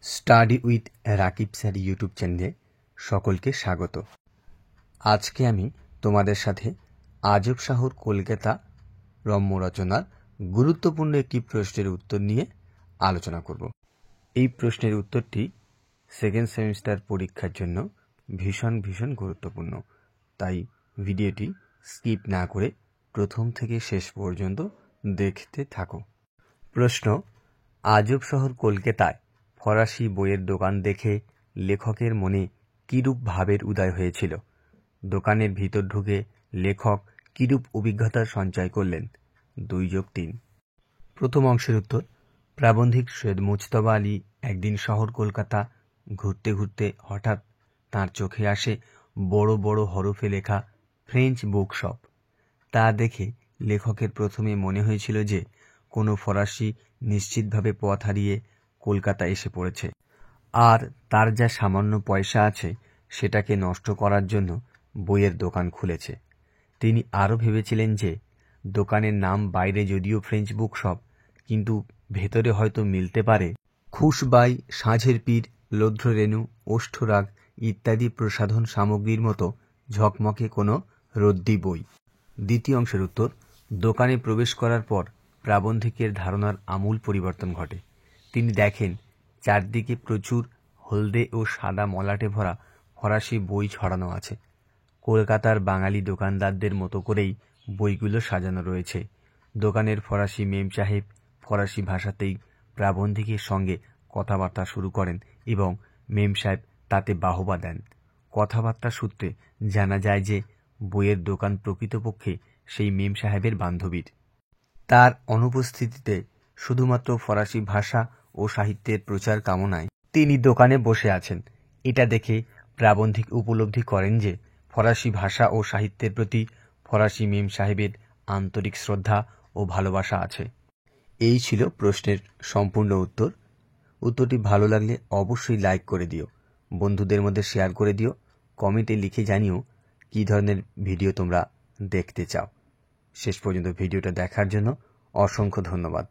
Study with Rakib sir YouTube চ্যানেলে সকলকে স্বাগত। আজকে আমি তোমাদের সাথে আজব শাহর কলকাতা রম্য রচনার গুরুত্বপূর্ণ একটি প্রশ্নের উত্তর নিয়ে আলোচনা করব। এই প্রশ্নের উত্তরটি সেকেন্ড সেমিস্টার পরীক্ষার জন্য ভীষণ গুরুত্বপূর্ণ, তাই ভিডিওটি স্কিপ না করে প্রথম থেকে শেষ পর্যন্ত দেখতে থাকো। প্রশ্ন: আজব শহর কলকাতায় ফরাসি বইয়ের দোকান দেখে লেখকের মনে কিরূপ ভাবের উদয় হয়েছিল? দোকানের ভিতর ঢুকে লেখক কিরূপ অভিজ্ঞতার সঞ্চয় করলেন? 2+3। প্রথম অংশের উত্তর: প্রাবন্ধিক সৈয়দ মুজতবা আলী একদিন শহর কলকাতা ঘুরতে ঘুরতে হঠাৎ তাঁর চোখে আসে বড় বড় হরফে লেখা ফ্রেঞ্চ বুক শপ। তা দেখে লেখকের প্রথমে মনে হয়েছিল যে কোনো ফরাসি নিশ্চিতভাবে পথ হারিয়ে কলকাতা এসে পড়েছে, আর তার যা সামান্য পয়সা আছে সেটাকে নষ্ট করার জন্য বইয়ের দোকান খুলেছে। তিনি আরও ভেবেছিলেন যে দোকানের নাম বাইরে যদিও ফ্রেঞ্চ বুক শপ, কিন্তু ভেতরে হয়তো মিলতে পারে খুশবাই, সাঁঝের পীর, লৌধ্ররেণু, ওষ্ঠরাগ ইত্যাদি প্রসাধন সামগ্রীর মতো ঝকমকে কোনো রদ্দি বই। দ্বিতীয় অংশের উত্তর: দোকানে প্রবেশ করার পর প্রাবন্ধিকের ধারণার আমূল পরিবর্তন ঘটে। তিনি দেখেন চারদিকে প্রচুর হলদে ও সাদা মলাটে ভরা ফরাসি বই ছড়ানো আছে। কলকাতার বাঙালি দোকানদারদের মতো করেই বইগুলো সাজানো রয়েছে। দোকানের ফরাসি মেম সাহেব ফরাসি ভাষাতেই প্রাবন্ধিকের সঙ্গে কথাবার্তা শুরু করেন এবং মেম সাহেব তাতে বাহবা দেন। কথাবার্তা সূত্রে জানা যায় যে বইয়ের দোকান প্রকৃতপক্ষে সেই মেম সাহেবের বান্ধবীর। তার অনুপস্থিতিতে শুধুমাত্র ফরাসি ভাষা ও সাহিত্যের প্রচার কামনায় তিনি দোকানে বসে আছেন। এটা দেখে প্রাবন্ধিক উপলব্ধি করেন যে ফরাসি ভাষা ও সাহিত্যের প্রতি ফরাসি মেম সাহেবের আন্তরিক শ্রদ্ধা ও ভালোবাসা আছে। এই ছিল প্রশ্নের সম্পূর্ণ উত্তর। উত্তরটি ভালো লাগলে অবশ্যই লাইক করে দিও, বন্ধুদের মধ্যে শেয়ার করে দিও, কমেন্টে লিখে জানিও কী ধরনের ভিডিও তোমরা দেখতে চাও। শেষ পর্যন্ত ভিডিওটা দেখার জন্য অসংখ্য ধন্যবাদ।